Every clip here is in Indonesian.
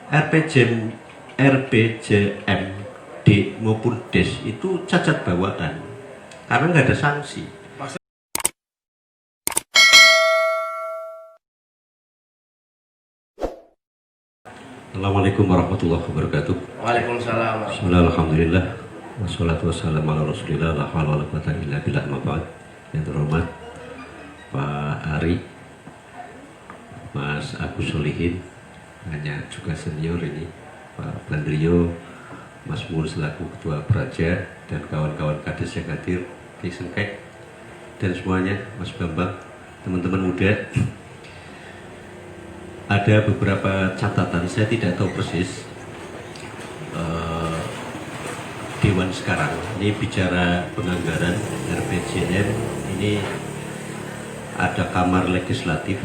RPJM, RPJMD maupun DES itu cacat bawaan karena nggak ada sanksi. Assalamualaikum warahmatullahi wabarakatuh. Waalaikumsalam. Bismillahirrahmanirrahim. Wassalatu wassalamu ala rasulillah, la haula wala quwwata illa billah, ma ba'd. Yang terhormat Pak Ari, Mas Agus Solihin, hanya juga senior ini, Pak Bandrio, Mas Mul selaku Ketua Praja, dan kawan-kawan kades yang hadir, Kisengkek, dan semuanya, Mas Bambang, teman-teman muda. Ada beberapa catatan, saya tidak tahu persis Dewan sekarang, ini bicara penganggaran RPJM, ini ada kamar legislatif,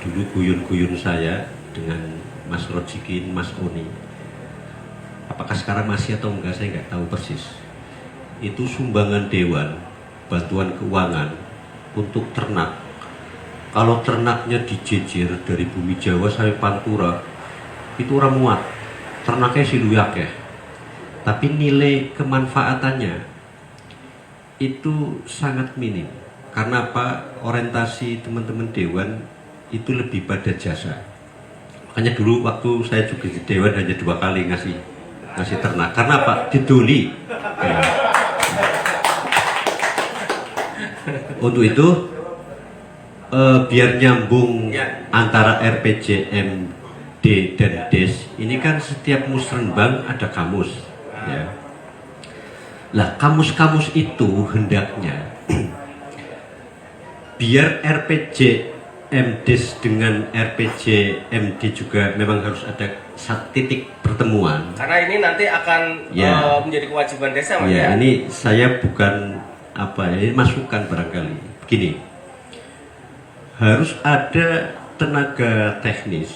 dulu guyun-guyun saya dengan Mas Rojikin, Mas Oni. Apakah sekarang masih atau enggak, saya nggak tahu persis. Itu sumbangan Dewan, bantuan keuangan untuk ternak. Kalau ternaknya dijejer dari Bumi Jawa sampai Pantura, itu orang muat, ternaknya siluyak ya. Tapi nilai kemanfaatannya itu sangat minim. Karena apa? Orientasi teman-teman Dewan itu lebih pada jasa. Makanya dulu waktu saya juga di Dewan hanya 2 kali ngasih ternak. Karena apa? Didoli. Ya. Untuk itu biar nyambung antara RPJMD dan DES, ini kan setiap musrenbang ada kamus ya. Lah kamus-kamus itu hendaknya biar RPJMDES dengan RPJMD juga memang harus ada satu titik pertemuan, karena ini nanti akan menjadi kewajiban desa, Mas ya. Ini saya bukan ini masukan barangkali begini, harus ada tenaga teknis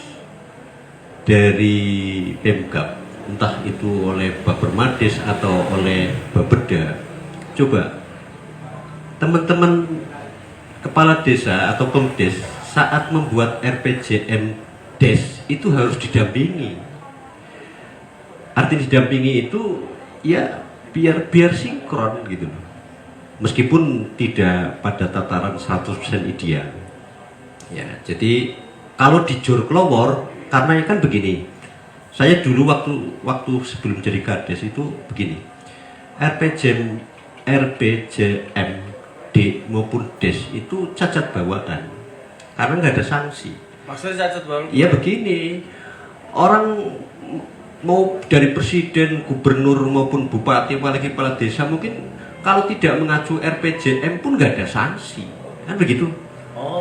dari Pemkab, entah itu oleh Bapermades atau oleh Bapeda. Coba teman-teman kepala desa atau Pemdes saat membuat RPJM DES itu harus didampingi. Arti didampingi itu ya biar sinkron gitu loh. Meskipun tidak pada tataran 100% ideal. Ya, jadi kalau di Jor Klowor, karena kan begini, saya dulu waktu sebelum jadi kades itu begini, RPJMD maupun DES itu cacat bawaan karena nggak ada sanksi. Maksudnya cacat bawaan? Iya begini, orang mau dari presiden, gubernur maupun bupati, apalagi kepala desa, mungkin kalau tidak mengacu RPJM pun nggak ada sanksi, kan begitu.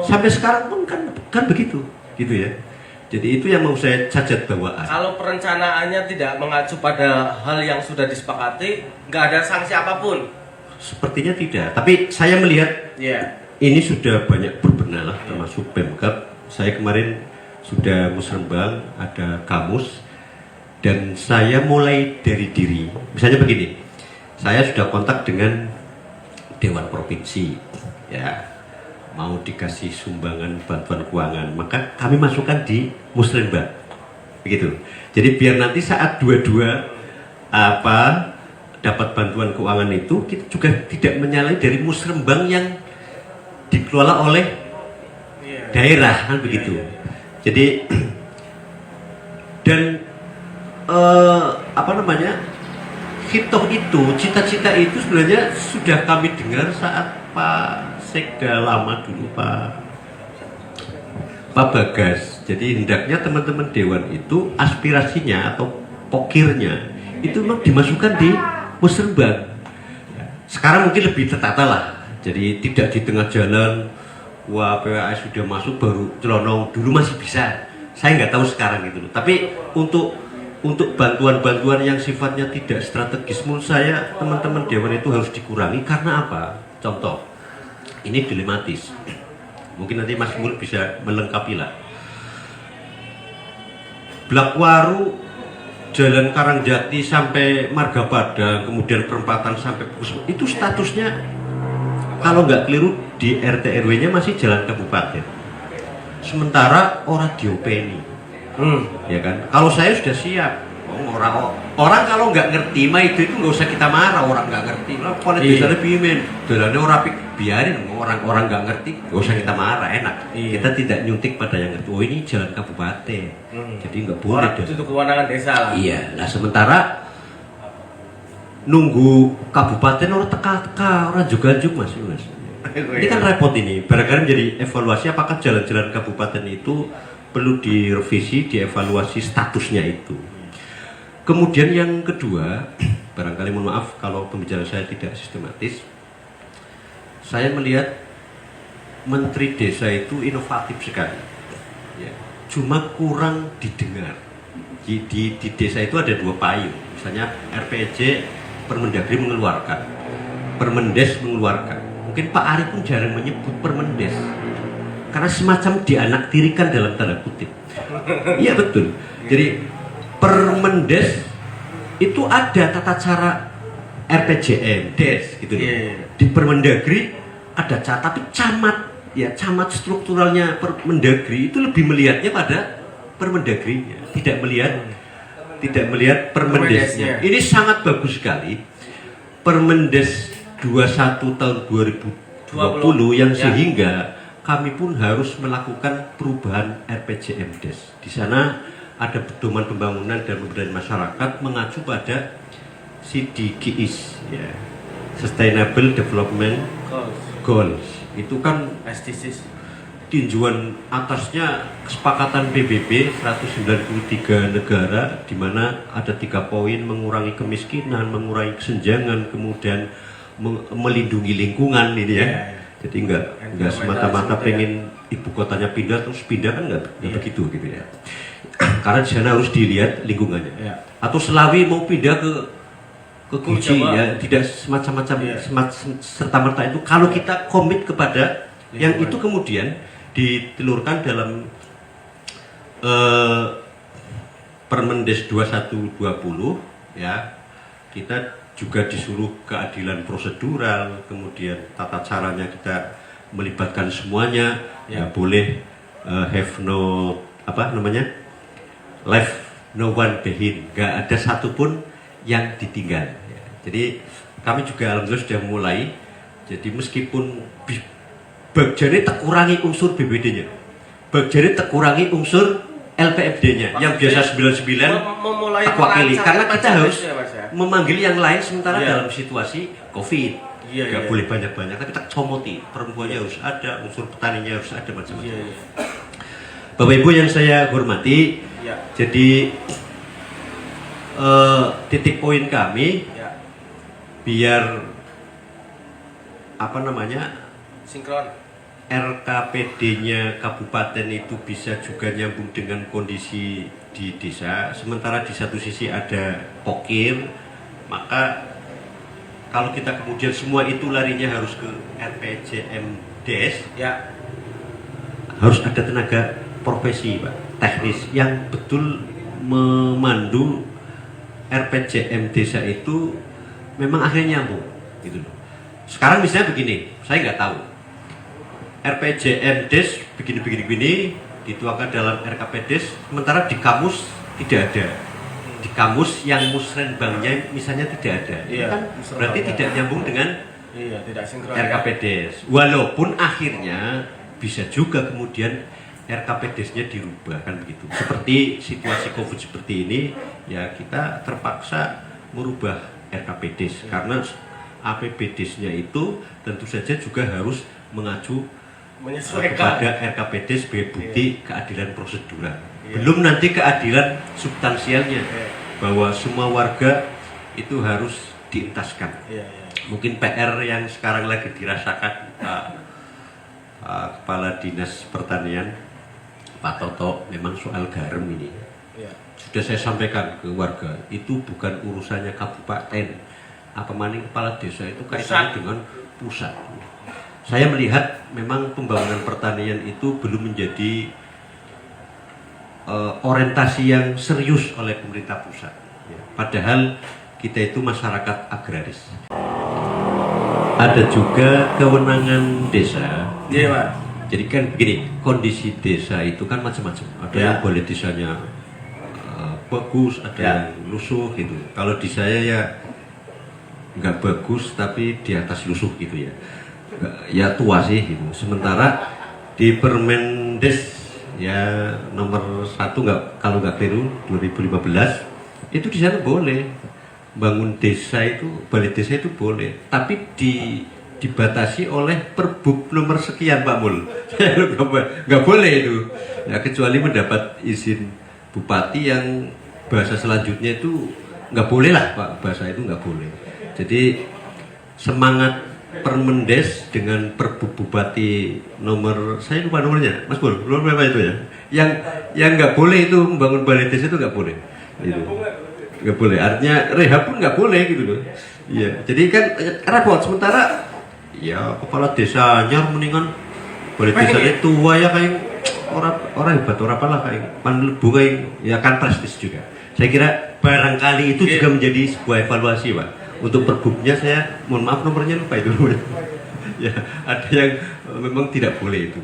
Sampai sekarang pun kan begitu, gitu ya. Jadi itu yang mau saya cacat bawaan. Kalau perencanaannya tidak mengacu pada hal yang sudah disepakati, nggak ada sanksi apapun? Sepertinya tidak. Tapi saya melihat ini sudah banyak berbenah, termasuk Pemkab. Saya kemarin sudah musrenbang, ada kamus, dan saya mulai dari diri. Misalnya begini, saya sudah kontak dengan Dewan Provinsi, ya. Mau dikasih sumbangan bantuan keuangan, maka kami masukkan di musrenbang, begitu. Jadi biar nanti saat dua-dua dapat bantuan keuangan itu, kita juga tidak menyalahi dari musrenbang yang dikelola oleh daerah, kan begitu. Jadi dan hitoh itu, cita-cita itu sebenarnya sudah kami dengar saat Pak Sekda lama dulu, Pak Bagas. Jadi hendaknya teman-teman Dewan itu aspirasinya atau pokirnya itu memang dimasukkan di musrenbang. Sekarang mungkin lebih tertata lah. Jadi tidak di tengah jalan, wah PWAS sudah masuk baru celonong, dulu masih bisa. Saya nggak tahu sekarang gitu loh. Tapi untuk bantuan-bantuan yang sifatnya tidak strategis, menurut saya teman-teman Dewan itu harus dikurangi. Karena apa? Contoh, ini dilematis. Mungkin nanti Mas Mul bisa melengkapi lah. Blakwaru, Jalan Karangjati sampai Marga Padang, kemudian perempatan sampai Pusat, itu statusnya kalau nggak keliru di RT RW-nya masih jalan kabupaten. Sementara orang diopeni. Ya kan? Kalau saya sudah siap. Orang kalau nggak ngerti mah itu nggak usah kita marah, orang nggak ngerti. Lah politik lebih men. Dolane ora biarin orang nggak ngerti, nggak usah kita marah, enak. Kita tidak nyuntik pada yang ngerti. Oh ini jalan kabupaten. Jadi nggak boleh. Itu kewenangan desa lah. Iya. Nah sementara nunggu kabupaten orang teka-teka, orang juga-juk mas. Ini kan repot ini. Barangkali menjadi evaluasi apakah jalan-jalan kabupaten itu perlu direvisi, dievaluasi statusnya itu. Kemudian yang kedua, barangkali mohon maaf kalau pembicaraan saya tidak sistematis. Saya melihat Menteri Desa itu inovatif sekali. Ya, cuma kurang didengar. Di desa itu ada dua payung. Misalnya RPJ, Permendagri mengeluarkan, Permendes mengeluarkan. Mungkin Pak Ari pun jarang menyebut Permendes. Karena semacam dianaktirikan dalam tanda kutip. Iya betul. Jadi Permendes itu ada tata cara RPJM, DES gitu loh. Di Permendagri ada tapi camat strukturalnya Permendagri itu lebih melihatnya pada Permendagrinya, tidak melihat Permendesnya. Ini sangat bagus sekali. Permendes 21 tahun 2020 yang sehingga kami pun harus melakukan perubahan RPJM DES. Di sana ada pedoman pembangunan dan pemberdayaan masyarakat mengacu pada SDGs, ya, Sustainable Development Goals. Itu kan SDGs. tinjauan atasnya kesepakatan PBB 193 negara, di mana ada 3 poin: mengurangi kemiskinan, mengurangi kesenjangan, kemudian melindungi lingkungan ini ya. Jadi nggak semata-mata pengen ibu kotanya pindah terus pindah kan nggak begitu gitu ya. Karena di sana harus dilihat lingkungannya. Atau Selawi mau pindah ke Guci ya, tidak semacam-macam serta merta itu. Kalau kita komit kepada yang itu kemudian ditelurkan dalam Permendes 2120 ya, kita juga disuruh keadilan prosedural, kemudian tata caranya kita melibatkan semuanya, ya boleh have no left no one behind, nggak ada satupun yang ditinggal. Ya. Jadi kami juga alhamdulillah sudah mulai. Jadi meskipun bagiannya terkurangi unsur BBD-nya, bagiannya terkurangi unsur LPFD-nya, yang biasa 99 terwakili, karena kita harus memanggil yang lain sementara dalam situasi COVID. Nggak boleh banyak-banyak, tapi kita comoti, perempuannya harus ada, unsur petaninya harus ada, macam-macam. Bapak Ibu yang saya hormati, jadi titik poin kami biar sinkron RKPD-nya kabupaten itu bisa juga nyambung dengan kondisi di desa. Sementara di satu sisi ada pokir, maka kalau kita kemudian semua itu larinya harus ke RPJM DES, harus ada tenaga profesi Pak, teknis yang betul memandu RPJM desa itu memang akhirnya nyambung gitu loh. Sekarang misalnya begini, saya nggak tahu RPJM DES begini dituangkan dalam RKP DES, sementara di kamus tidak ada, di kamus yang musrenbangnya misalnya tidak ada, kan berarti tidak nyambung dengan tidak sinkron RKP DES. Walaupun akhirnya bisa juga kemudian RKP DES-nya dirubah kan begitu. Seperti situasi COVID seperti ini, ya kita terpaksa merubah RKP DES karena APBDes-nya itu tentu saja juga harus mengacu kepada RKP DES sebagai bukti keadilan prosedural. Belum nanti keadilan substansialnya, bahwa semua warga itu harus dientaskan. Mungkin PR yang sekarang lagi dirasakan Kepala Dinas Pertanian Pak Toto memang soal garam ini. Sudah saya sampaikan ke warga, itu bukan urusannya kabupaten, apa maning kepala desa, itu kaitannya dengan pusat. Saya melihat memang pembangunan pertanian itu belum menjadi orientasi yang serius oleh pemerintah pusat. Padahal kita itu masyarakat agraris. Ada juga kewenangan desa. Iya Pak. Jadi kan begini, kondisi desa itu kan macam-macam. Ada yang boleh desanya bagus, ada Ya. yang lusuh gitu. Kalau di saya ya nggak bagus tapi di atas lusuh gitu ya. Ya tua sih gitu. Sementara di Permendes ya nomor 1 nggak, kalau nggak keliru 2015 itu di sana boleh bangun desa itu, balai desa itu boleh, tapi dibatasi oleh Perbub nomor sekian Pak Mul. Nggak boleh itu ya, kecuali mendapat izin bupati yang bahasa selanjutnya itu nggak boleh lah Pak, bahasa itu nggak boleh. Jadi semangat Permendes dengan Perbub Bupati nomor, saya lupa nomornya Mas Mul, lupa apa itu ya, yang nggak boleh itu membangun balai desa itu nggak boleh gitu. Nggak boleh, artinya rehab pun nggak boleh gitu loh. Iya, jadi kan repot. Sementara ya kepala desanya mendingan balai desanya tua ya, kayak orang hebat, orang apalah, kayak panlebu kayak ya, kan prestis juga. Saya kira barangkali itu juga menjadi sebuah evaluasi Pak. Untuk perbubnya saya mohon maaf nomornya lupa itu. Ya ada yang memang tidak boleh itu.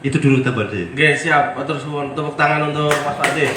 Itu dulu tambahan saya. Oke, siap. Atur suwun, tepuk tangan untuk Mas Fadil.